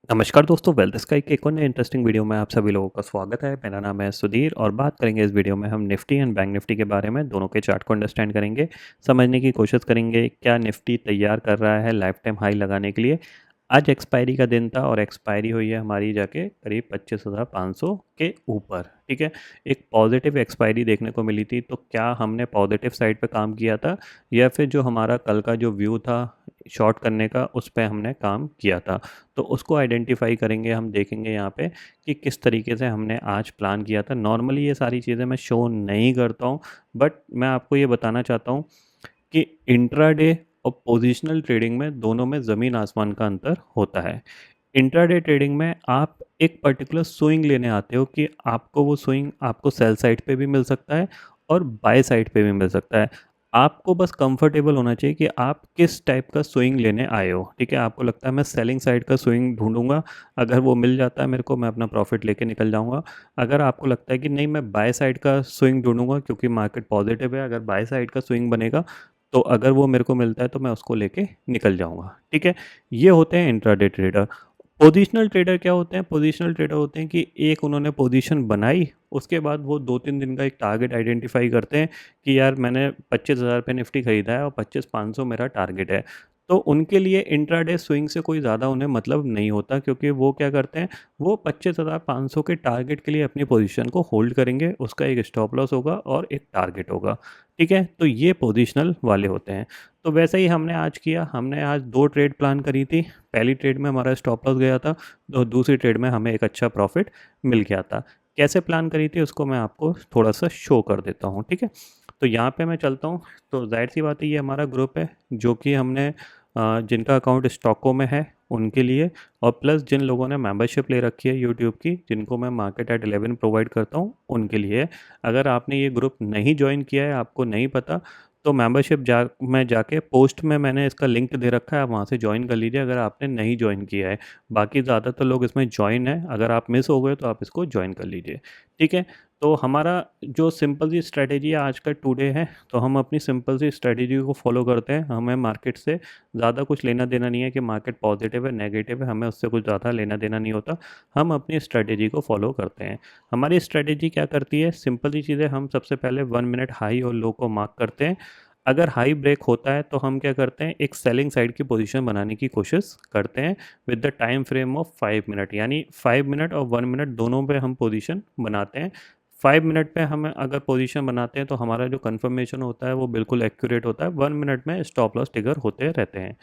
नमस्कार दोस्तों, wealth sky के एक और नए इंटरेस्टिंग वीडियो में आप सभी लोगों का स्वागत है। मेरा नाम है सुधीर और बात करेंगे इस वीडियो में हम निफ्टी एंड बैंक निफ्टी के बारे में। दोनों के चार्ट को अंडरस्टैंड करेंगे, समझने की कोशिश करेंगे क्या निफ्टी तैयार कर रहा है लाइफ टाइम हाई लगाने के लिए। आज एक्सपायरी का दिन था और एक्सपायरी हुई है हमारी जाके करीब 25,500 के ऊपर। ठीक है, एक पॉजिटिव एक्सपायरी देखने को मिली थी। तो क्या हमने पॉजिटिव साइड पे काम किया था या फिर जो हमारा कल का जो व्यू था शॉर्ट करने का उस पर हमने काम किया था? तो उसको आइडेंटिफाई करेंगे। हम देखेंगे यहाँ पे कि किस तरीके से हमने आज प्लान किया था। नॉर्मली ये सारी चीज़ें मैं शो नहीं करता हूँ, बट मैं आपको ये बताना चाहता हूँ कि इंट्राडे और पोजिशनल ट्रेडिंग में दोनों में ज़मीन आसमान का अंतर होता है। इंट्राडे ट्रेडिंग में आप एक पर्टिकुलर स्विंग लेने आते हो कि आपको वो स्विंग आपको सेल साइड पे भी मिल सकता है और बाय साइड पे भी मिल सकता है। आपको बस कंफर्टेबल होना चाहिए कि आप किस टाइप का स्विंग लेने आए हो। ठीक है, आपको लगता है मैं सेलिंग साइड का स्विंग ढूंढूंगा, अगर वो मिल जाता है मेरे को मैं अपना प्रॉफिट लेके निकल जाऊंगा। अगर आपको लगता है कि नहीं मैं बाय साइड का स्विंग ढूंढूंगा क्योंकि मार्केट पॉजिटिव है, अगर बाय साइड का स्विंग बनेगा तो अगर वो मेरे को मिलता है तो मैं उसको लेके निकल जाऊंगा। ठीक है, ये होते हैं इंट्राडे ट्रेडर। पोजिशनल ट्रेडर क्या होते हैं? पोजिशनल ट्रेडर होते हैं कि एक उन्होंने पोजीशन बनाई, उसके बाद वो 2-3 दिन का एक टारगेट आइडेंटिफाई करते हैं कि यार मैंने 25,000 पे निफ्टी खरीदा है और 25,500 मेरा टारगेट है। तो उनके लिए इंट्राडे स्विंग से कोई ज़्यादा उन्हें मतलब नहीं होता, क्योंकि वो क्या करते हैं, वो 25,500 के टारगेट के लिए अपनी पोजीशन को होल्ड करेंगे। उसका एक स्टॉप लॉस होगा और एक टारगेट होगा। ठीक है, तो ये पोजिशनल वाले होते हैं। तो वैसे ही हमने आज किया। हमने आज 2 ट्रेड प्लान करी थी। पहली ट्रेड में हमारा स्टॉप लॉस गया था, तो दूसरी ट्रेड में हमें एक अच्छा प्रॉफिट मिल गया था। कैसे प्लान करी थी उसको मैं आपको थोड़ा सा शो कर देता हूँ। ठीक है, तो यहाँ पे मैं चलता हूँ। तो जाहिर सी बात है ये हमारा ग्रुप है जो कि हमने जिनका अकाउंट स्टॉको में है उनके लिए, और प्लस जिन लोगों ने मेंबरशिप ले रखी है यूट्यूब की, जिनको मैं मार्केट एट 11 प्रोवाइड करता हूँ उनके लिए। अगर आपने ये ग्रुप नहीं ज्वाइन किया है, आपको नहीं पता, तो मेंबरशिप में जाके पोस्ट में मैंने इसका लिंक दे रखा है, आप वहाँ से ज्वाइन कर लीजिए अगर आपने नहीं ज्वाइन किया है। बाकी ज़्यादातर लोग इसमें ज्वाइन है, अगर आप मिस हो गए तो आप इसको ज्वाइन कर लीजिए। ठीक है, तो हमारा जो सिंपल सी स्ट्रेटेजी आज का टुडे है, तो हम अपनी सिंपल सी स्ट्रेटेजी को फॉलो करते हैं। हमें मार्केट से ज़्यादा कुछ लेना देना नहीं है कि मार्केट पॉजिटिव है नेगेटिव है, हमें उससे कुछ ज़्यादा लेना देना नहीं होता। हम अपनी स्ट्रेटेजी को फॉलो करते हैं। हमारी स्ट्रेटेजी क्या करती है? सिंपल सी चीज़ें। हम सबसे पहले 1 मिनट हाई और लो को मार्क करते हैं। अगर हाई ब्रेक होता है तो हम क्या करते हैं, एक सेलिंग साइड की पोजीशन बनाने की कोशिश करते हैं with the time frame of 5 minute, यानी 5 मिनट और 1 मिनट दोनों पे हम पोजीशन बनाते हैं। 5 मिनट पे हम अगर पोजीशन बनाते हैं तो हमारा जो कंफर्मेशन होता है वो बिल्कुल एक्यूरेट होता है। 1 मिनट में स्टॉप लॉस ट्रिगर होते रहते हैं।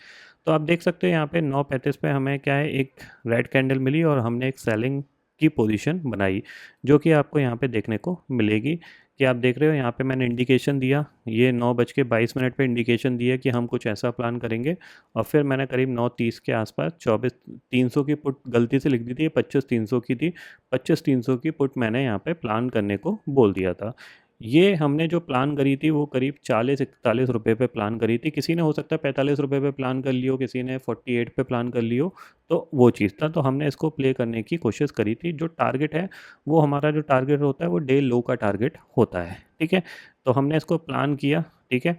तो आप देख सकते हो यहाँ पे 9:35 पे हमें क्या है, एक रेड कैंडल मिली और हमने एक सेलिंग की पोजीशन बनाई, जो कि आपको यहाँ पे देखने को मिलेगी कि आप देख रहे हो यहाँ पे मैंने इंडिकेशन दिया। ये 9:22 पे इंडिकेशन दिया कि हम कुछ ऐसा प्लान करेंगे, और फिर मैंने करीब 9:30 के आसपास 24,300 की पुट गलती से लिख दी थी, 25,300 की थी। 25,300 की पुट मैंने यहाँ पे प्लान करने को बोल दिया था। ये हमने जो प्लान करी थी वो करीब 40-41 रुपये पे प्लान करी थी। किसी ने हो सकता है 45 रुपये पे प्लान कर लियो, किसी ने 48 पे प्लान कर लियो। तो वो चीज़ था, तो हमने इसको प्ले करने की कोशिश करी थी। जो टारगेट है वो हमारा जो टारगेट होता है वो डे लो का टारगेट होता है। ठीक है, तो हमने इसको प्लान किया। ठीक है,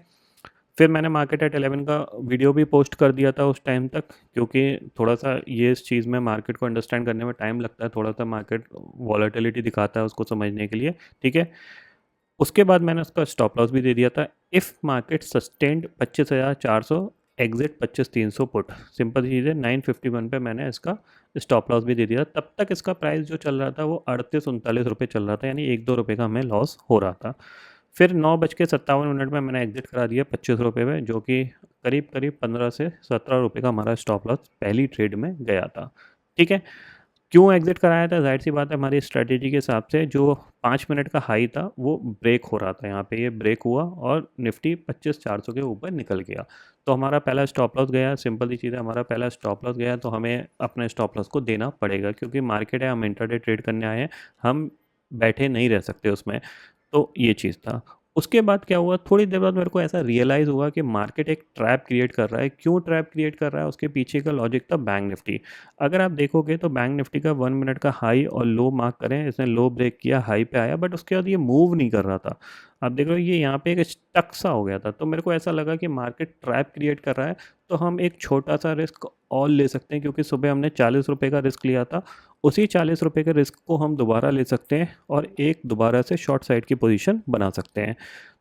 फिर मैंने मार्केट एट 11 का वीडियो भी पोस्ट कर दिया था उस टाइम तक, क्योंकि थोड़ा सा ये इस चीज़ में मार्केट को अंडरस्टैंड करने में टाइम लगता है, थोड़ा सा मार्केट वॉलेटिलिटी दिखाता है उसको समझने के लिए। ठीक है, उसके बाद मैंने उसका स्टॉप लॉस भी दे दिया था। If market sustained 25,400, exit 25,300 put. Simple चीज़ है। 9:51 पे मैंने इसका स्टॉप लॉस भी दे दिया। तब तक इसका प्राइस जो चल रहा था वो 38-39 रुपये चल रहा था, यानी 1-2 रुपये का हमें लॉस हो रहा था। फिर 9:57 में मैंने एग्जिट करा दिया 25 रुपये में, जो कि करीब करीब 15 से 17 रुपये का हमारा स्टॉप लॉस पहली ट्रेड में गया था। ठीक है, क्यों एग्जिट कराया था? जाहिर सी बात है, हमारी स्ट्रेटेजी के हिसाब से जो 5 मिनट का हाई था वो ब्रेक हो रहा था। यहाँ पे ये ब्रेक हुआ और निफ्टी 25,400 के ऊपर निकल गया, तो हमारा पहला स्टॉप लॉस गया। सिंपल सी चीज़ है, हमारा पहला स्टॉप लॉस गया तो हमें अपने स्टॉप लॉस को देना पड़ेगा, क्योंकि मार्केट है, हम इंट्राडे ट्रेड करने आए हैं, हम बैठे नहीं रह सकते उसमें। तो ये चीज़ था। उसके बाद क्या हुआ, थोड़ी देर बाद मेरे को ऐसा रियलाइज़ हुआ कि मार्केट एक ट्रैप क्रिएट कर रहा है। क्यों ट्रैप क्रिएट कर रहा है? उसके पीछे का लॉजिक था बैंक निफ्टी। अगर आप देखोगे तो बैंक निफ्टी का 1 मिनट का हाई और लो मार्क करें, इसने लो ब्रेक किया, हाई पे आया, बट उसके बाद ये मूव नहीं कर रहा था। आप देख रहे हो ये यहाँ पे एक स्टक सा हो गया था, तो मेरे को ऐसा लगा कि मार्केट ट्रैप क्रिएट कर रहा है, तो हम एक छोटा सा रिस्क और ले सकते हैं, क्योंकि सुबह हमने 40 रुपये का रिस्क लिया था, उसी 40 रुपये के रिस्क को हम दोबारा ले सकते हैं और एक दोबारा से शॉर्ट साइड की पोजीशन बना सकते हैं।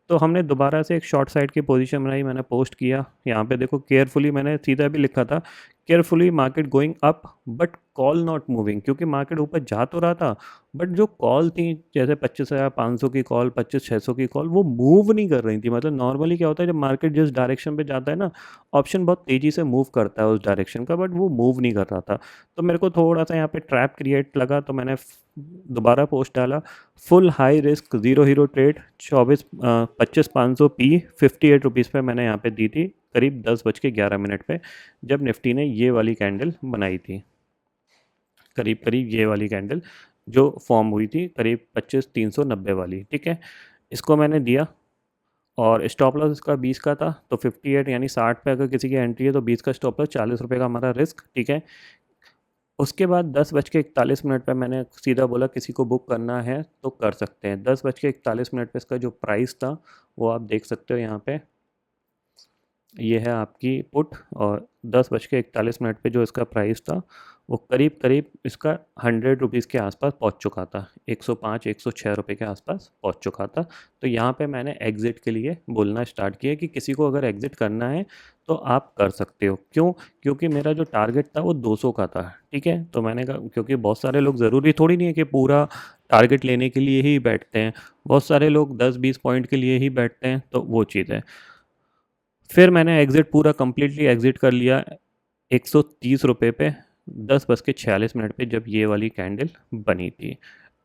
तो हमने दोबारा से एक शॉर्ट साइड की पोजीशन बनाई, मैंने पोस्ट किया, यहाँ पे देखो केयरफुली, मैंने सीधा भी लिखा था carefully market going up but call not moving, क्योंकि मार्केट ऊपर जा तो रहा था बट जो कॉल थी जैसे 25,500 की कॉल, 25,600 की कॉल, वो मूव नहीं कर रही थी। मतलब नॉर्मली क्या होता है जब मार्केट जिस डायरेक्शन पे जाता है ना, ऑप्शन बहुत तेज़ी से मूव करता है उस डायरेक्शन का, बट वो मूव नहीं कर रहा था। तो मेरे को थोड़ा सा यहाँ पे ट्रैप क्रिएट लगा, तो मैंने दोबारा पोस्ट डाला, full high risk zero hero trade 25,500 P 58 rupees पे मैंने यहाँ पे दी थी, करीब 10:11 पे, जब निफ्टी ने ये वाली कैंडल बनाई थी, करीब करीब ये वाली कैंडल जो फॉर्म हुई थी, करीब 25,390 वाली। ठीक है, इसको मैंने दिया और स्टॉप लॉस इसका 20 का था, तो 58 यानी 60 पे अगर किसी की एंट्री है तो 20 का स्टॉप लॉस, 40 रुपये का हमारा रिस्क। ठीक है, उसके बाद 10:41 पे मैंने सीधा बोला किसी को बुक करना है तो कर सकते हैं। 10:41 पे इसका जो प्राइस था वो आप देख सकते हो यहाँ पे, ये है आपकी पुट, और 10:41 पे जो इसका प्राइस था वो करीब करीब इसका 100 रुपीज़ के आसपास पहुंच चुका था, 105-106 रुपये के आसपास पहुंच चुका था। तो यहाँ पे मैंने एग्ज़िट के लिए बोलना स्टार्ट किया कि किसी को अगर एग्ज़िट करना है तो आप कर सकते हो। क्यों? क्योंकि मेरा जो टारगेट था वो 200 का था। ठीक है, तो मैंने कहा, क्योंकि बहुत सारे लोग, ज़रूरी थोड़ी नहीं है कि पूरा टारगेट लेने के लिए ही बैठते हैं, बहुत सारे लोग 10-20 पॉइंट के लिए ही बैठते हैं, तो वो चीज़ है। फिर मैंने एग्ज़िट पूरा कम्प्लीटली एग्ज़िट कर लिया 130 रुपये पे, 10:46 पे, जब ये वाली कैंडल बनी थी।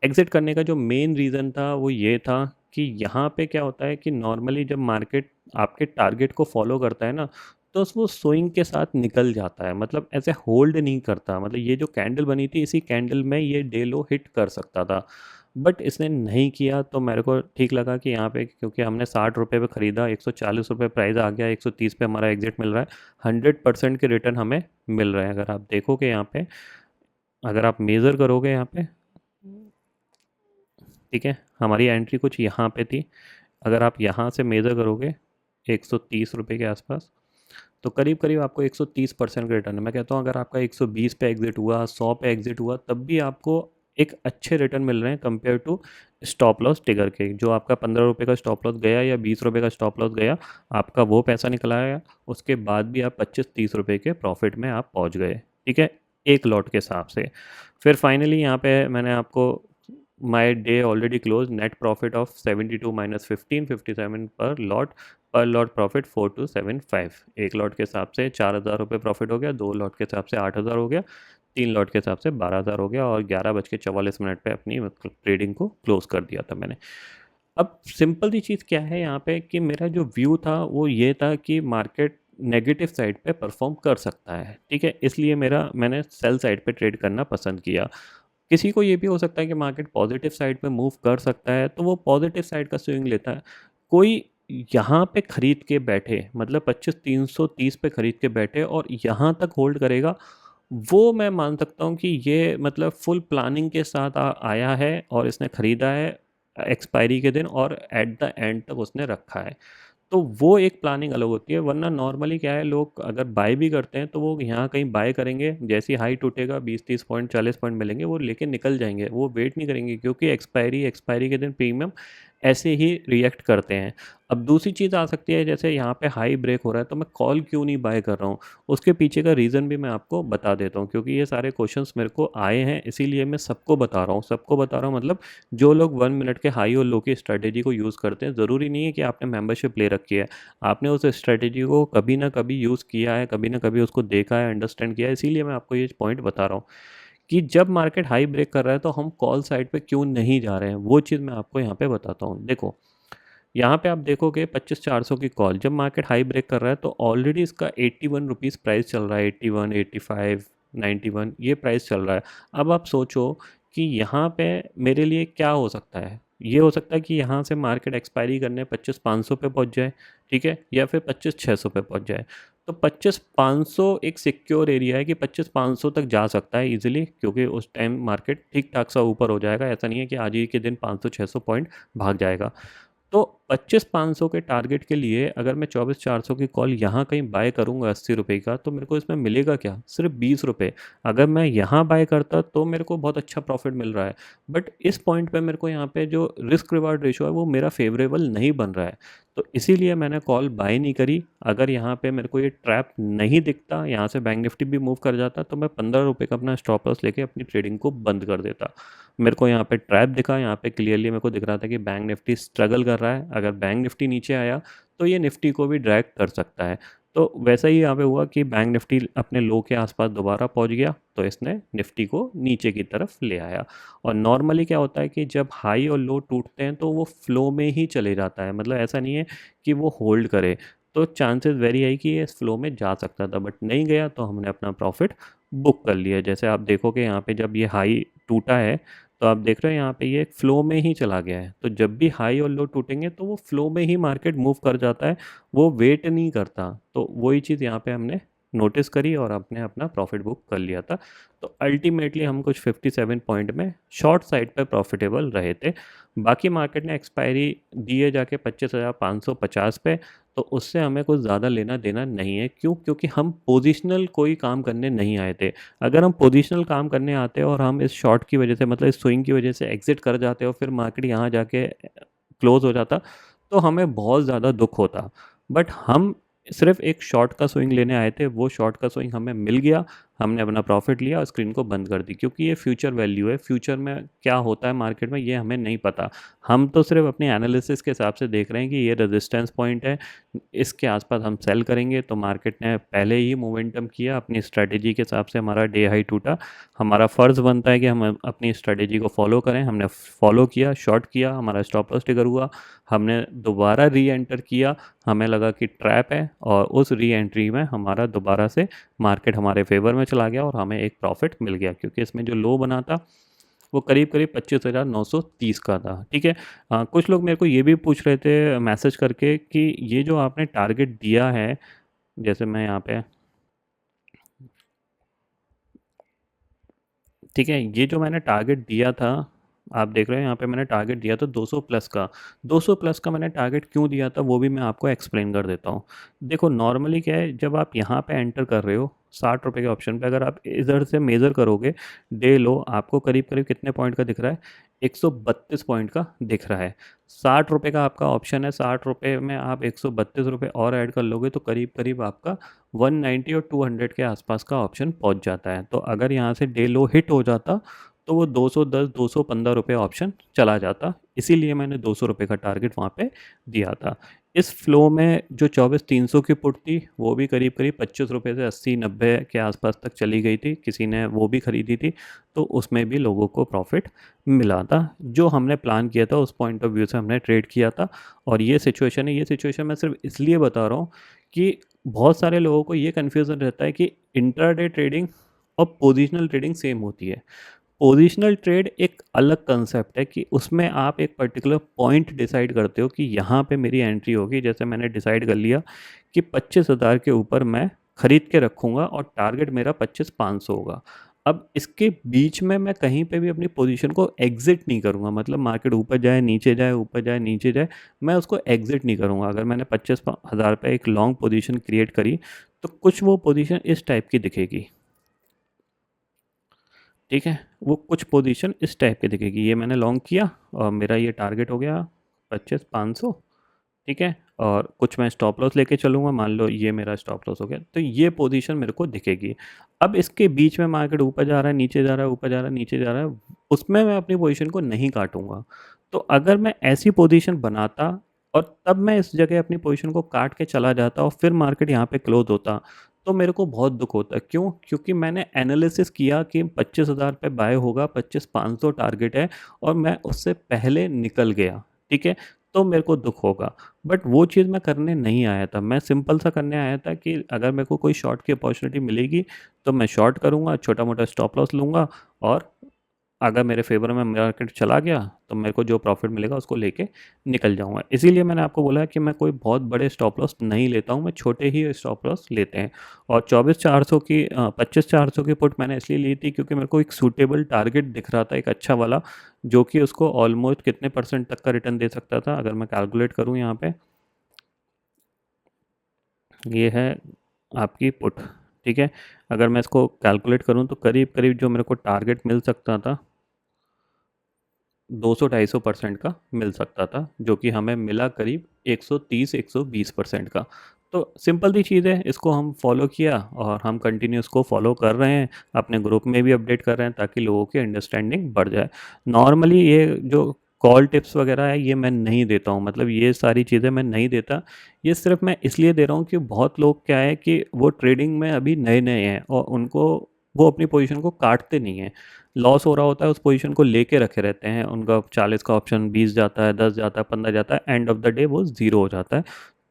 एग्ज़िट करने का जो मेन रीज़न था वो ये था कि यहाँ पे क्या होता है कि नॉर्मली जब मार्केट आपके टारगेट को फॉलो करता है ना, तो वो स्विंग के साथ निकल जाता है, मतलब ऐसे होल्ड नहीं करता। मतलब ये जो कैंडल बनी थी, इसी कैंडल में ये डे लो हिट कर सकता था, बट इसने नहीं किया। तो मेरे को ठीक लगा कि यहाँ पे, क्योंकि हमने 60 रुपये पे ख़रीदा, 140 रुपये प्राइस आ गया, 130 पे हमारा एग्ज़िट मिल रहा है, 100% के रिटर्न हमें मिल रहे हैं। अगर आप देखोगे यहाँ पे, अगर आप मेज़र करोगे यहाँ पे, ठीक है, हमारी एंट्री कुछ यहाँ पे थी, अगर आप यहाँ से मेज़र करोगे 130 रुपये के आसपास, तो करीब करीब आपको 130% का रिटर्न है। मैं कहता हूँ अगर आपका 120 पे एग्ज़िट हुआ, 100 पे एग्ज़िट हुआ, तब भी आपको एक अच्छे रिटर्न मिल रहे हैं कंपेयर टू स्टॉप लॉस टिगर के। जो आपका 15 रुपये का स्टॉप लॉस गया या 20 रुपये का स्टॉप लॉस गया, आपका वो पैसा निकल आया, उसके बाद भी आप 25-30 रुपये के प्रॉफिट में आप पहुँच गए। ठीक है, एक लॉट के हिसाब से। फिर फाइनली यहाँ पे मैंने आपको, my day already close, net profit of 72 minus 15, 57 पर लॉट प्रॉफिट 4275। एक लॉट के हिसाब से 4,000 रुपये प्रॉफिट हो गया, 2 लॉट के हिसाब से 8,000 हो गया, 3 लॉट के हिसाब से 12,000 हो गया, और 11:44 पे अपनी ट्रेडिंग को क्लोज कर दिया था मैंने। अब सिंपल सी चीज़ क्या है यहाँ पे कि मेरा जो व्यू था वो ये था कि मार्केट नेगेटिव साइड पे परफॉर्म कर सकता है। ठीक है, इसलिए मैंने सेल साइड पे ट्रेड करना पसंद किया। किसी को ये भी हो सकता है कि मार्केट पॉजिटिव साइड पे मूव कर सकता है, तो वो पॉजिटिव साइड का स्विंग लेता है। कोई यहाँ पे खरीद के बैठे, मतलब 25,330 पे खरीद के बैठे और यहाँ तक होल्ड करेगा, वो मैं मान सकता हूँ कि ये मतलब फुल प्लानिंग के साथ आया है और इसने ख़रीदा है एक्सपायरी के दिन, और एट द एंड तक उसने रखा है। तो वो एक प्लानिंग अलग होती है, वरना नॉर्मली क्या है, लोग अगर बाय भी करते हैं तो वो यहाँ कहीं बाय करेंगे, जैसी हाई टूटेगा 20-30 पॉइंट 40 पॉइंट मिलेंगे, वो लेके निकल जाएंगे, वो वेट नहीं करेंगे, क्योंकि एक्सपायरी के दिन प्रीमियम ऐसे ही रिएक्ट करते हैं। अब दूसरी चीज़ आ सकती है, जैसे यहाँ पे हाई ब्रेक हो रहा है तो मैं कॉल क्यों नहीं बाय कर रहा हूँ, उसके पीछे का रीज़न भी मैं आपको बता देता हूँ, क्योंकि ये सारे क्वेश्चंस मेरे को आए हैं, इसीलिए मैं सबको बता रहा हूँ। सबको बता रहा हूँ मतलब जो लोग 1 मिनट के हाई और लो की स्ट्रैटेजी को यूज़ करते हैं, ज़रूरी नहीं है कि आपने मेंबरशिप ले रखी है, आपने उस स्ट्रैटेजी को कभी ना कभी यूज़ किया है, कभी ना कभी उसको देखा है, अंडरस्टैंड किया है, इसीलिए मैं आपको ये पॉइंट बता रहा हूँ कि जब मार्केट हाई ब्रेक कर रहा है तो हम कॉल साइड पे क्यों नहीं जा रहे हैं, वो चीज़ मैं आपको यहाँ पे बताता हूँ। देखो, यहाँ पे आप देखोगे 25,400 की कॉल, जब मार्केट हाई ब्रेक कर रहा है तो ऑलरेडी इसका 81 रुपीज़ प्राइस चल रहा है, 81, 85, 91 ये प्राइस चल रहा है। अब आप सोचो कि यहाँ पे मेरे लिए क्या हो सकता है, ये हो सकता है कि यहाँ से मार्केट एक्सपायरी करने 25,500 पे पहुँच जाए, ठीक है, या फिर 25,600 पे पहुँच जाए। तो 25,500 एक सिक्योर एरिया है कि 25,500 तक जा सकता है इजीली, क्योंकि उस टाइम मार्केट ठीक ठाक सा ऊपर हो जाएगा, ऐसा नहीं है कि आज ही के दिन 500-600 पॉइंट भाग जाएगा। तो 25,500 के टारगेट के लिए अगर मैं 24,400 की कॉल यहाँ कहीं बाय करूँगा 80 रुपये का, तो मेरे को इसमें मिलेगा क्या? सिर्फ 20 रुपये। अगर मैं यहाँ बाय करता तो मेरे को बहुत अच्छा प्रॉफिट मिल रहा है, बट इस पॉइंट पे मेरे को यहाँ पे जो रिस्क रिवार्ड रेशो है वो मेरा फेवरेबल नहीं बन रहा है, तो इसीलिए मैंने कॉल बाय नहीं करी। अगर यहाँ पे मेरे को ये ट्रैप नहीं दिखता, यहाँ से बैंक निफ्टी भी मूव कर जाता, तो मैं 15 रुपये का अपना स्टॉप लॉस लेके अपनी ट्रेडिंग को बंद कर देता। मेरे को यहाँ पे ट्रैप दिखा, यहाँ पे क्लियरली मेरे को दिख रहा था कि बैंक निफ्टी स्ट्रगल कर रहा है। अगर बैंक निफ्टी नीचे आया तो ये निफ्टी को भी ड्रैग कर सकता है। तो वैसा ही यहाँ पे हुआ कि बैंक निफ्टी अपने लो के आसपास दोबारा पहुँच गया, तो इसने निफ्टी को नीचे की तरफ ले आया। और नॉर्मली क्या होता है कि जब हाई और लो टूटते हैं तो वो फ्लो में ही चले जाता है, मतलब ऐसा नहीं है कि वो होल्ड करे। तो चांसेस वेरी है कि ये इस फ्लो में जा सकता था, बट नहीं गया, तो हमने अपना प्रॉफिट बुक कर लिया। जैसे आप देखोगे यहाँ पे जब ये हाई टूटा है, तो आप देख रहे हो यहाँ पे ये फ्लो में ही चला गया है। तो जब भी हाई और लो टूटेंगे तो वो फ्लो में ही मार्केट मूव कर जाता है, वो वेट नहीं करता। तो वही चीज़ यहाँ पे हमने नोटिस करी और आपने अपना प्रॉफिट बुक कर लिया था। तो अल्टीमेटली हम कुछ 57 पॉइंट में शॉर्ट साइड पे प्रॉफिटेबल रहे थे। बाकी मार्केट ने एक्सपायरी दी है जाके 25,550 पे, तो उससे हमें कुछ ज़्यादा लेना देना नहीं है। क्यों? क्योंकि हम पोजिशनल कोई काम करने नहीं आए थे। अगर हम पोजिशनल काम करने आते और हम इस शॉर्ट की वजह से, मतलब इस स्विंग की वजह से एग्जिट कर जाते और फिर मार्केट यहाँ जाके क्लोज हो जाता, तो हमें बहुत ज़्यादा दुख होता। बट हम सिर्फ एक शॉर्ट का स्विंग लेने आए थे, वो शॉर्ट का स्विंग हमें मिल गया, हमने अपना प्रॉफिट लिया और स्क्रीन को बंद कर दी। क्योंकि ये फ्यूचर वैल्यू है, फ्यूचर में क्या होता है मार्केट में ये हमें नहीं पता। हम तो सिर्फ अपनी एनालिसिस के हिसाब से देख रहे हैं कि ये रेजिस्टेंस पॉइंट है, इसके आसपास हम सेल करेंगे। तो मार्केट ने पहले ही मोमेंटम किया, अपनी स्ट्रेटेजी के हिसाब से हमारा डे हाई टूटा। हमारा फ़र्ज़ बनता है कि हम अपनी स्ट्रेटेजी को फॉलो करें, हमने फॉलो किया, शॉर्ट किया, हमारा स्टॉप लॉस ट्रिगर हुआ, हमने दोबारा री एंटर किया, हमें लगा कि ट्रैप है, और उस री एंट्री में हमारा दोबारा से मार्केट हमारे फेवर में चला गया और हमें एक प्रॉफिट मिल गया। क्योंकि इसमें जो लो बना था वो करीब करीब 25,930 का था। ठीक है। कुछ लोग मेरे को ये भी पूछ रहे थे मैसेज करके कि ये जो आपने टारगेट दिया है, जैसे मैं यहाँ पे, ठीक है, ये जो मैंने टारगेट दिया था, आप देख रहे हैं यहाँ पे मैंने टारगेट दिया था 200 प्लस का। 200 प्लस का मैंने टारगेट क्यों दिया था वो भी मैं आपको एक्सप्लेन कर देता हूँ। देखो नॉर्मली क्या है, जब आप यहाँ पे एंटर कर रहे हो 60 रुपये के ऑप्शन पे, अगर आप इधर से मेज़र करोगे डे लो, आपको करीब करीब कितने पॉइंट का दिख रहा है? 132 पॉइंट का दिख रहा है। 60 रुपये का आपका ऑप्शन है, 60 रुपये में आप 132 रुपये और ऐड कर लोगे तो करीब करीब आपका 190 और 200 के आसपास का ऑप्शन पहुंच जाता है। तो अगर यहाँ से डे लो हिट हो जाता तो वो 210 215 रुपये ऑप्शन चला जाता। इसीलिए मैंने 200 रुपये का टारगेट वहाँ पे दिया था। इस फ्लो में जो 24,300 की पुट थी वो भी करीब करीब 25 रुपये से 80-90 के आसपास तक चली गई थी, किसी ने वो भी ख़रीदी थी, तो उसमें भी लोगों को प्रॉफिट मिला था। जो हमने प्लान किया था उस पॉइंट ऑफ व्यू से हमने ट्रेड किया था। और ये सिचुएशन है, ये सिचुएशन मैं सिर्फ इसलिए बता रहा हूँ कि बहुत सारे लोगों को ये कन्फ्यूज़न रहता है कि इंट्राडे ट्रेडिंग और पोजिशनल ट्रेडिंग सेम होती है। पोजिशनल ट्रेड एक अलग कंसेप्ट है कि उसमें आप एक पर्टिकुलर पॉइंट डिसाइड करते हो कि यहाँ पे मेरी एंट्री होगी। जैसे मैंने डिसाइड कर लिया कि 25,000 के ऊपर मैं ख़रीद के रखूँगा और टारगेट मेरा 25,500 होगा। अब इसके बीच में मैं कहीं पे भी अपनी पोजीशन को एग्जिट नहीं करूँगा, मतलब मार्केट ऊपर जाए नीचे जाए, ऊपर जाए नीचे जाए, मैं उसको एग्जिट नहीं करूँगा। अगर मैंने 25,000 पे एक लॉन्ग पोजीशन क्रिएट करी तो कुछ वो पोजीशन इस टाइप की दिखेगी। ठीक है, वो कुछ पोजीशन इस टाइप की दिखेगी। ये मैंने लॉन्ग किया और मेरा ये टारगेट हो गया 25,500। ठीक है, और कुछ मैं स्टॉप लॉस लेके चलूँगा, मान लो ये मेरा स्टॉप लॉस हो गया, तो ये पोजीशन मेरे को दिखेगी। अब इसके बीच में मार्केट ऊपर जा रहा है, नीचे जा रहा है, ऊपर जा रहा है, नीचे जा रहा है, उसमें मैं अपनी पोजीशन को नहीं काटूंगा। तो अगर मैं ऐसी पोजीशन बनाता और तब मैं इस जगह अपनी पोजीशन को काट के चला जाता और फिर मार्केट यहाँ पे क्लोज होता, तो मेरे को बहुत दुख होता। क्यों? क्योंकि मैंने एनालिसिस किया कि 25,000 पे बाय होगा, 25,500 टारगेट है और मैं उससे पहले निकल गया। ठीक है, तो मेरे को दुख होगा। बट वो चीज़ मैं करने नहीं आया था, मैं सिंपल सा करने आया था कि अगर मेरे को कोई शॉर्ट की अपॉर्चुनिटी मिलेगी तो मैं शॉर्ट करूँगा, छोटा मोटा स्टॉप लॉस लूँगा और अगर मेरे फेवर में मार्केट चला गया तो मेरे को जो प्रॉफिट मिलेगा उसको लेके निकल जाऊंगा। इसीलिए मैंने आपको बोला है कि मैं कोई बहुत बड़े स्टॉप लॉस नहीं लेता हूँ, मैं छोटे ही स्टॉप लॉस लेते हैं। और 24,400 की 25,400 की पुट मैंने इसलिए ली थी क्योंकि मेरे को एक सूटेबल टारगेट दिख रहा था, एक अच्छा वाला, जो कि उसको ऑलमोस्ट कितने परसेंट तक का रिटर्न दे सकता था। अगर मैं कैलकुलेट करूँ यहाँ पे, ये है आपकी पुट, ठीक है। अगर मैं इसको कैलकुलेट करूँ तो करीब करीब जो मेरे को टारगेट मिल सकता था 200-250% का मिल सकता था, जो कि हमें मिला करीब 130-120% का। तो सिंपल सी चीज़ है, इसको हम फॉलो किया और हम कंटिन्यू इसको फॉलो कर रहे हैं, अपने ग्रुप में भी अपडेट कर रहे हैं ताकि लोगों की अंडरस्टैंडिंग बढ़ जाए। नॉर्मली ये जो कॉल टिप्स वगैरह है ये मैं नहीं देता हूँ, मतलब ये सारी चीज़ें मैं नहीं देता। ये सिर्फ मैं इसलिए दे रहा हूँ कि बहुत लोग क्या है कि वो ट्रेडिंग में अभी नए नए हैं और उनको, वो अपनी पोजीशन को काटते नहीं हैं। लॉस हो रहा होता है उस पोजीशन को लेके रखे रहते हैं, उनका 40 का ऑप्शन 20 जाता है, 10 जाता है, 15 जाता है, एंड ऑफ द डे वो ज़ीरो हो जाता है।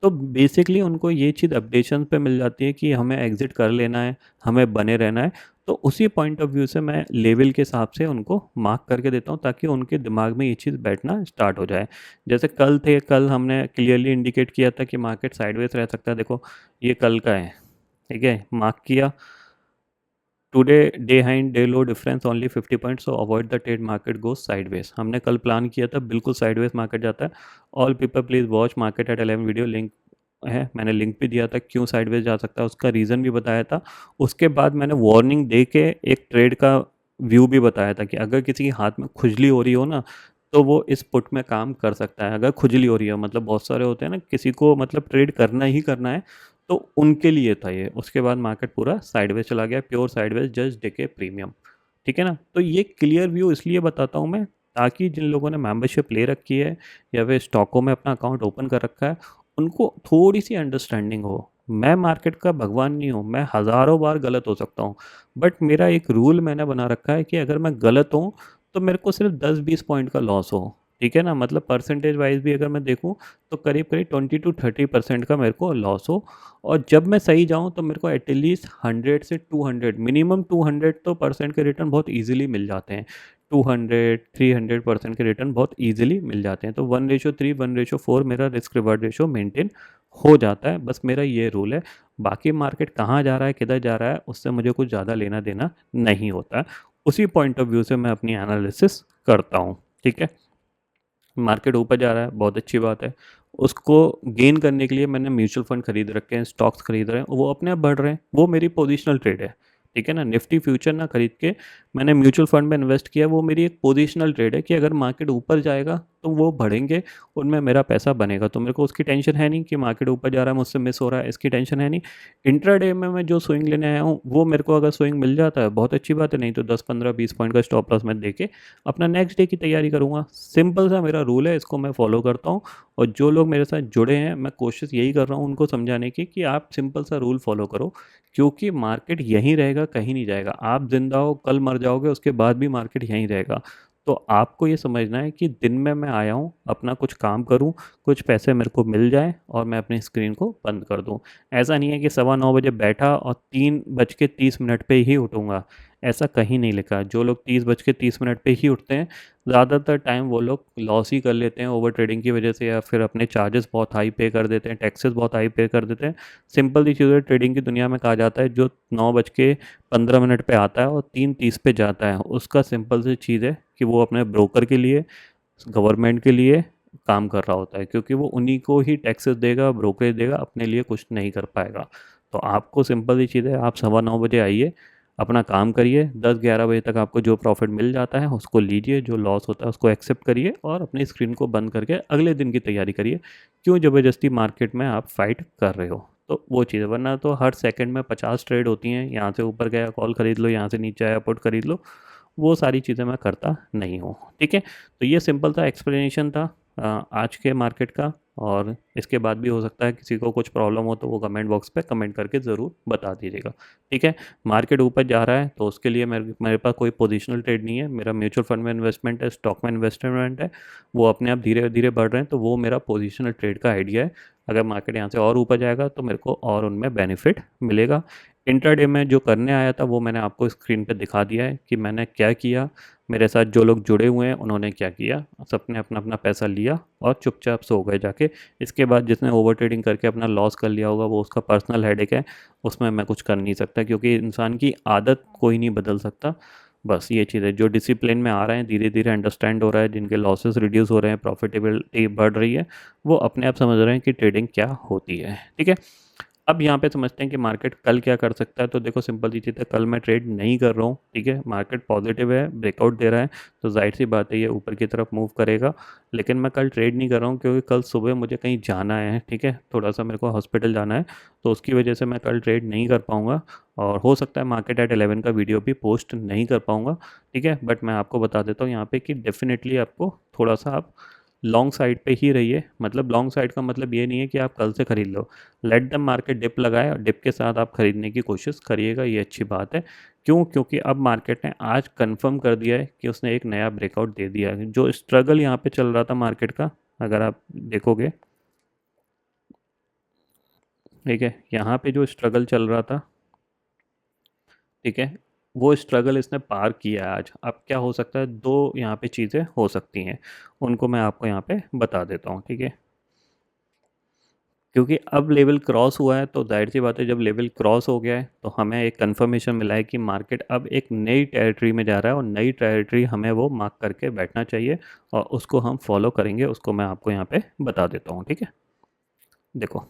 तो बेसिकली उनको ये चीज़ अपडेशन पे मिल जाती है कि हमें एग्जिट कर लेना है, हमें बने रहना है। तो उसी पॉइंट ऑफ व्यू से मैं लेवल के हिसाब से उनको मार्क करके देता हूँ ताकि उनके दिमाग में ये चीज़ बैठना स्टार्ट हो जाए। जैसे कल हमने क्लियरली इंडिकेट किया था कि मार्केट साइडवेज रह सकता है। देखो ये कल का है, ठीक है, मार्क किया। Today day high day low difference only 50 point, so avoid the trade market goes sideways. हमने कल प्लान किया था, बिल्कुल साइडवेज मार्केट जाता है। All people please watch market at 11 video, link है, मैंने लिंक भी दिया था क्यों साइडवेज जा सकता है, उसका रीज़न भी बताया था। उसके बाद मैंने वार्निंग दे के एक ट्रेड का व्यू भी बताया था कि अगर किसी के हाथ में खुजली हो रही हो ना, तो वो इस पुट में काम कर सकता है। अगर खुजली हो रही है, मतलब बहुत सारे होते हैं ना, किसी को मतलब ट्रेड करना ही करना है, तो उनके लिए था ये। उसके बाद मार्केट पूरा साइडवेज चला गया, प्योर साइडवेज, जस्ट डे के प्रीमियम, ठीक है ना। तो ये क्लियर व्यू इसलिए बताता हूँ मैं, ताकि जिन लोगों ने मेंबरशिप ले रखी है या फिर स्टॉकों में अपना अकाउंट ओपन कर रखा है, उनको थोड़ी सी अंडरस्टैंडिंग हो। मैं मार्केट का भगवान नहीं हूँ, मैं हज़ारों बार गलत हो सकता हूँ, बट मेरा एक रूल मैंने बना रखा है कि अगर मैं गलत हूँ तो मेरे को सिर्फ 10-20 पॉइंट का लॉस हो, ठीक है ना। मतलब परसेंटेज वाइज भी अगर मैं देखूँ तो करीब करीब 20-30% का मेरे को लॉस हो। और जब मैं सही जाऊँ तो मेरे को एटलीस्ट 100 से 200, मिनिमम 200 तो परसेंट के रिटर्न बहुत ईजिली मिल जाते हैं। 200-300% के रिटर्न बहुत ईजिली मिल जाते हैं। तो 1:3, 1:4 मेरा रिस्क रिवार्ड रेशो मेंटेन हो जाता है। बस मेरा ये रूल है। बाकी मार्केट कहाँ जा रहा है, किधर जा रहा है, उससे मुझे कुछ ज़्यादा लेना देना नहीं होता है। उसी पॉइंट ऑफ व्यू से मैं अपनी एनालिसिस करता हूँ, ठीक है। मार्केट ऊपर जा रहा है, बहुत अच्छी बात है। उसको गेन करने के लिए मैंने म्यूचुअल फंड खरीद रखे हैं, स्टॉक्स खरीद रहे हैं, वो अपने आप बढ़ रहे हैं, वो मेरी पोजिशनल ट्रेड है, ठीक है ना। निफ्टी फ्यूचर ना खरीद के मैंने म्यूचुअल फंड में इन्वेस्ट किया, वो मेरी एक पोजिशनल ट्रेड है कि अगर मार्केट ऊपर जाएगा तो वो बढ़ेंगे, उनमें मेरा पैसा बनेगा। तो मेरे को उसकी टेंशन है नहीं कि मार्केट ऊपर जा रहा है मुझसे मिस हो रहा है, इसकी टेंशन है नहीं। इंट्राडे में मैं जो स्विंग लेने आया हूँ, वो मेरे को अगर स्विंग मिल जाता है बहुत अच्छी बात है, नहीं तो 10-15-20 पॉइंट का स्टॉप लॉस मैं देके अपना नेक्स्ट डे की तैयारी करूँगा। सिंपल सा मेरा रूल है, इसको मैं फॉलो करता हूँ। और जो लोग मेरे साथ जुड़े हैं, मैं कोशिश यही कर रहा हूँ उनको समझाने की कि आप सिंपल सा रूल फॉलो करो, क्योंकि मार्केट यहीं रहेगा, कहीं नहीं जाएगा। आप जिंदा हो, कल मर जाओगे, उसके बाद भी मार्केट यहीं रहेगा। तो आपको ये समझना है कि दिन में मैं आया हूँ, अपना कुछ काम करूँ, कुछ पैसे मेरे को मिल जाए और मैं अपनी स्क्रीन को बंद कर दूँ। ऐसा नहीं है कि 9:15 बजे बैठा और 3:30 पे ही उठूँगा, ऐसा कहीं नहीं लिखा। जो लोग 30:30 पे ही उठते हैं, ज़्यादातर टाइम वो लोग लॉस ही कर लेते हैं ओवर ट्रेडिंग की वजह से, या फिर अपने चार्जेस बहुत हाई पे कर देते हैं, टैक्सेस बहुत हाई पे कर देते हैं। सिंपल सी चीज़ है, ट्रेडिंग की दुनिया में कहा जाता है जो 9:15 पे आता है और 3:30 पे जाता है, उसका सिंपल सी चीज़ है कि वो अपने ब्रोकर के लिए, गवर्नमेंट के लिए काम कर रहा होता है, क्योंकि वो उन्हीं को ही टैक्सेस देगा, ब्रोकरेज देगा, अपने लिए कुछ नहीं कर पाएगा। तो आपको सिंपल सी चीज़ है, आप 9:15 बजे आइए, अपना काम करिए, 10-11 बजे तक आपको जो प्रॉफिट मिल जाता है उसको लीजिए, जो लॉस होता है उसको एक्सेप्ट करिए और अपनी स्क्रीन को बंद करके अगले दिन की तैयारी करिए। क्यों ज़बरदस्ती मार्केट में आप फाइट कर रहे हो, तो वो चीज़ है। वरना तो हर सेकंड में 50 ट्रेड होती हैं, यहाँ से ऊपर गया कॉल खरीद लो, यहाँ से नीचे आया पुट खरीद लो, वो सारी चीज़ें मैं करता नहीं हूँ, ठीक है। तो ये सिंपल सा एक्सप्लेनेशन था आज के मार्केट का। और इसके बाद भी हो सकता है किसी को कुछ प्रॉब्लम हो तो वो कमेंट बॉक्स पे कमेंट करके ज़रूर बता दीजिएगा, ठीक है। मार्केट ऊपर जा रहा है तो उसके लिए मेरे मेरे पास कोई पोजिशनल ट्रेड नहीं है, मेरा म्यूचुअल फंड में इन्वेस्टमेंट है, स्टॉक में इन्वेस्टमेंट है, वो अपने आप धीरे धीरे बढ़ रहे हैं, तो वो मेरा पोजिशनल ट्रेड का आइडिया है। अगर मार्केट यहाँ से और ऊपर जाएगा तो मेरे को और उनमें बेनिफिट मिलेगा। इंट्राडे में जो करने आया था वो मैंने आपको स्क्रीन पे दिखा दिया है कि मैंने क्या किया। मेरे साथ जो लोग जुड़े हुए हैं उन्होंने क्या किया, सबने अपना अपना पैसा लिया और चुपचाप सो गए जाके। इसके बाद जिसने ओवर ट्रेडिंग करके अपना लॉस कर लिया होगा वो उसका पर्सनल हेडेक है, उसमें मैं कुछ कर नहीं सकता, क्योंकि इंसान की आदत कोई नहीं बदल सकता। बस ये चीज़ है, जो डिसिप्लिन में आ रहे हैं धीरे धीरे अंडरस्टैंड हो रहा है, जिनके लॉसेस रिड्यूस हो रहे हैं, प्रॉफिटेबिलिटी बढ़ रही है, वो अपने आप समझ रहे हैं कि ट्रेडिंग क्या होती है। ठीक है, अब यहाँ पे समझते हैं कि मार्केट कल क्या कर सकता है। तो देखो सिंपल सी चीज़ है, कल मैं ट्रेड नहीं कर रहा हूँ, ठीक है, मार्केट पॉजिटिव है, ब्रेकआउट दे रहा है, तो जाहिर सी बात है ये ऊपर की तरफ मूव करेगा। लेकिन मैं कल ट्रेड नहीं कर रहा हूँ क्योंकि कल सुबह मुझे कहीं जाना है, ठीक है, थोड़ा सा मेरे को हॉस्पिटल जाना है, तो उसकी वजह से मैं कल ट्रेड नहीं कर पाऊँगा। और हो सकता है मार्केट एट 11 का वीडियो भी पोस्ट नहीं कर पाऊँगा, ठीक है, बट मैं आपको बता देता हूँ यहाँ पे कि डेफिनेटली आपको थोड़ा सा आप लॉन्ग साइड पे ही रहिए। मतलब लॉन्ग साइड का मतलब ये नहीं है कि आप कल से खरीद लो, लेट द मार्केट डिप लगाए और डिप के साथ आप खरीदने की कोशिश करिएगा, ये अच्छी बात है। क्यों? क्योंकि अब मार्केट ने आज कंफर्म कर दिया है कि उसने एक नया ब्रेकआउट दे दिया है। जो स्ट्रगल यहाँ पे चल रहा था मार्केट का, अगर आप देखोगे, ठीक है, यहाँ पे जो स्ट्रगल चल रहा था, ठीक है, वो स्ट्रगल इसने पार किया है आज। अब क्या हो सकता है, दो यहाँ पे चीज़ें हो सकती हैं, उनको मैं आपको यहाँ पे बता देता हूँ, ठीक है। क्योंकि अब लेवल क्रॉस हुआ है, तो जाहिर सी बात है जब लेवल क्रॉस हो गया है तो हमें एक कंफर्मेशन मिला है कि मार्केट अब एक नई टेरिटरी में जा रहा है, और नई टेरिटरी हमें वो मार्क करके बैठना चाहिए, और उसको हम फॉलो करेंगे। उसको मैं आपको यहाँ पे बता देता हूँ, ठीक है। देखो,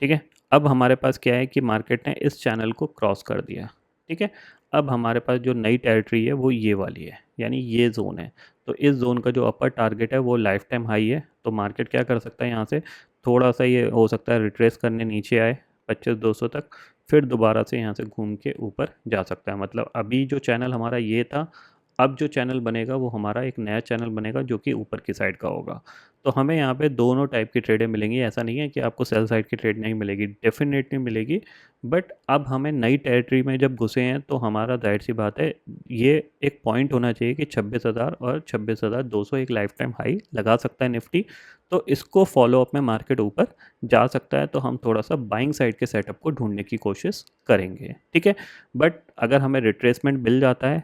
ठीक है, अब हमारे पास क्या है कि मार्केट ने इस चैनल को क्रॉस कर दिया, ठीक है। अब हमारे पास जो नई टेरिटरी है वो ये वाली है, यानी ये जोन है। तो इस जोन का जो अपर टारगेट है वो लाइफ टाइम हाई है। तो मार्केट क्या कर सकता है, यहाँ से थोड़ा सा ये हो सकता है रिट्रेस करने नीचे आए 25,200 तक, फिर दोबारा से यहाँ से घूम के ऊपर जा सकता है। मतलब अभी जो चैनल हमारा ये था, अब जो चैनल बनेगा वो हमारा एक नया चैनल बनेगा जो कि ऊपर की साइड का होगा। तो हमें यहाँ पे दोनों टाइप की ट्रेडें मिलेंगी। ऐसा नहीं है कि आपको सेल साइड की ट्रेड नहीं मिलेगी, डेफिनेटली मिलेगी। बट अब हमें नई टेरिटरी में जब घुसे हैं तो हमारा जाहिर सी बात है ये एक पॉइंट होना चाहिए कि 26,000 और 26,200 एक लाइफ टाइम हाई लगा सकता है निफ्टी। तो इसको फॉलो अप में मार्केट ऊपर जा सकता है, तो हम थोड़ा सा बाइंग साइड के सेटअप को ढूंढने की कोशिश करेंगे, ठीक है। बट अगर हमें रिट्रेसमेंट मिल जाता है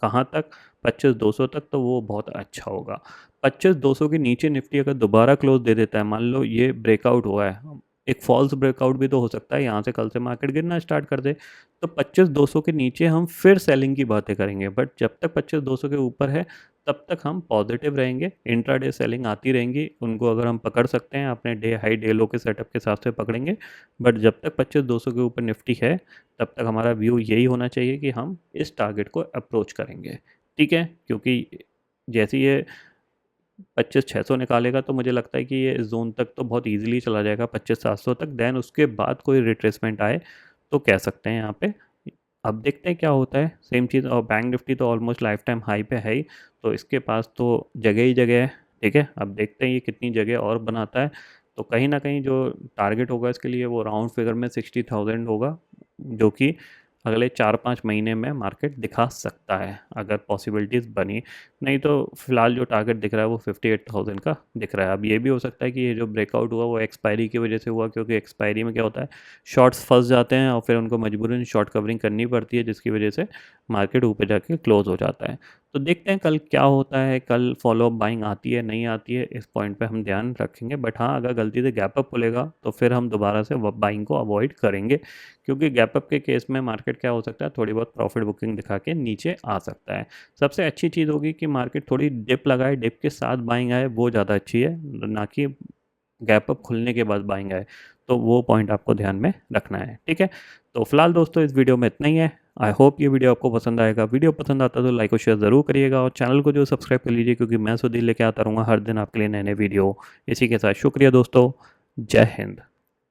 कहाँ तक, 25,200 तक, तो वो बहुत अच्छा होगा। 25,200 के नीचे निफ्टी अगर दोबारा क्लोज दे देता है, मान लो ये ब्रेकआउट हुआ है, एक फॉल्स ब्रेकआउट भी तो हो सकता है, यहाँ से कल से मार्केट गिरना स्टार्ट कर दे, तो 25,200 के नीचे हम फिर सेलिंग की बातें करेंगे। बट जब तक 25,200 के ऊपर है तब तक हम पॉजिटिव रहेंगे, इंट्राडे सेलिंग आती रहेंगी, उनको अगर हम पकड़ सकते हैं अपने डे हाई डे लो के सेटअप के हिसाब से पकड़ेंगे। बट जब तक 25,200 के ऊपर निफ्टी है तब तक हमारा व्यू यही होना चाहिए कि हम इस टारगेट को अप्रोच करेंगे, ठीक है। क्योंकि जैसे ये 25,600 निकालेगा तो मुझे लगता है कि ये इस जोन तक तो बहुत इजीली चला जाएगा, 25,700 तक। देन उसके बाद कोई रिट्रेसमेंट आए तो कह सकते हैं यहाँ पे। अब देखते हैं क्या होता है। सेम चीज़, और बैंक निफ्टी तो ऑलमोस्ट लाइफ टाइम हाई पे है ही, तो इसके पास तो जगह ही जगह है, ठीक है। अब देखते हैं ये कितनी जगह और बनाता है। तो कहीं ना कहीं जो टारगेट होगा इसके लिए वो राउंड फिगर में 60,000 होगा, जो कि अगले 4-5 महीने में मार्केट दिखा सकता है अगर पॉसिबिलिटीज़ बनी। नहीं तो फिलहाल जो टारगेट दिख रहा है वो 58,000 का दिख रहा है। अब ये भी हो सकता है कि ये जो ब्रेकआउट हुआ वो एक्सपायरी की वजह से हुआ, क्योंकि एक्सपायरी में क्या होता है, शॉर्ट्स फंस जाते हैं और फिर उनको मजबूरन शॉर्ट कवरिंग करनी पड़ती है, जिसकी वजह से मार्केट ऊपर जाके क्लोज हो जाता है। तो देखते हैं कल क्या होता है, कल फॉलोअप बाइंग आती है नहीं आती है, इस पॉइंट पे हम ध्यान रखेंगे। बट हाँ, अगर गलती से गैप अप खुलेगा तो फिर हम दोबारा से बाइंग को अवॉइड करेंगे, क्योंकि गैप अप के केस में मार्केट क्या हो सकता है, थोड़ी बहुत प्रॉफिट बुकिंग दिखा के नीचे आ सकता है। सबसे अच्छी चीज़ होगी कि मार्केट थोड़ी डिप लगाए, डिप के साथ बाइंग आए, वो ज़्यादा अच्छी है, ना कि गैप अप खुलने के बाद बाइंग आए। तो वो पॉइंट आपको ध्यान में रखना है, ठीक है। तो फिलहाल दोस्तों इस वीडियो में इतना ही है। आई होप ये वीडियो आपको पसंद आएगा। वीडियो पसंद आता तो लाइक और शेयर ज़रूर करिएगा, और चैनल को जो सब्सक्राइब कर लीजिए, क्योंकि मैं सुधीर लेके आता रहूँगा हर दिन आपके लिए नए नए वीडियो। इसी के साथ शुक्रिया दोस्तों, जय हिंद।